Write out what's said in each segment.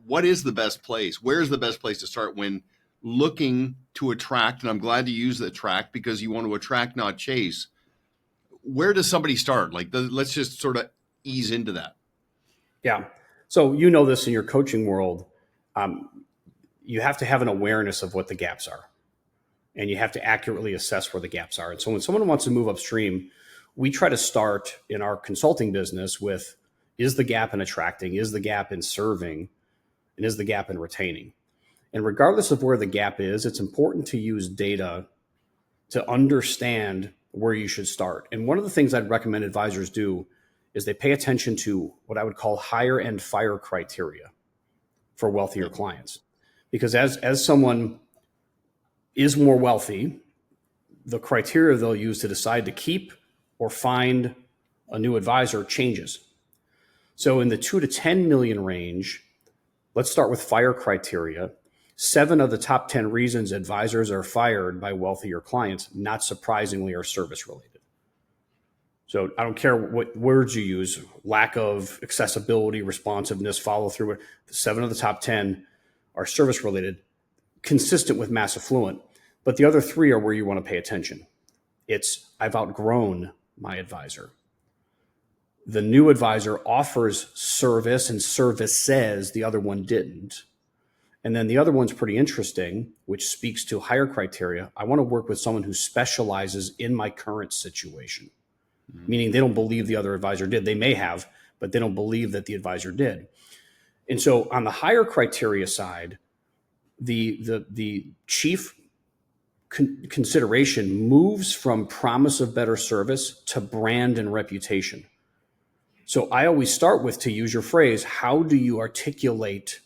what is the best place? Where's the best place to start when looking to attract? And I'm glad to use the attract because you want to attract, not chase. Where does somebody start? Like, let's just sort of ease into that. Yeah. So you know this in your coaching world. You have to have an awareness of what the gaps are, and you have to accurately assess where the gaps are. And so when someone wants to move upstream, we try to start in our consulting business with, is the gap in attracting, is the gap in serving, and is the gap in retaining? And regardless of where the gap is, it's important to use data to understand where you should start. And one of the things I'd recommend advisors do is they pay attention to what I would call higher end fire criteria for wealthier clients. Because as someone is more wealthy, the criteria they'll use to decide to keep or find a new advisor changes. So in the 2 to 10 million range, let's start with fire criteria. 7 of the top 10 reasons advisors are fired by wealthier clients, not surprisingly, are service related. So I don't care what words you use, lack of accessibility, responsiveness, follow through. 7 of the top 10 are service related, consistent with mass affluent. But the other 3 are where you want to pay attention. It's, I've outgrown my advisor. The new advisor offers service and services the other one didn't. And then the other one's pretty interesting, which speaks to higher criteria. I want to work with someone who specializes in my current situation, meaning they don't believe the other advisor did. They may have, but they don't believe that the advisor did. And so on the higher criteria side, the chief consideration moves from promise of better service to brand and reputation. So I always start with, to use your phrase, how do you articulate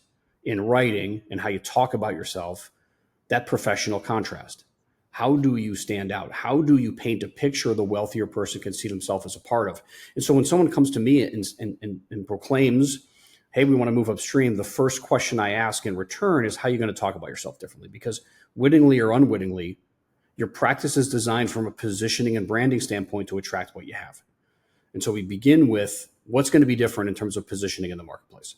in writing and how you talk about yourself that professional contrast? How do you stand out? How do you paint a picture the wealthier person can see themselves as a part of? And so when someone comes to me and proclaims, hey, we want to move upstream, the first question I ask in return is, how are you going to talk about yourself differently? Because wittingly or unwittingly, your practice is designed from a positioning and branding standpoint to attract what you have. And so we begin with what's going to be different in terms of positioning in the marketplace.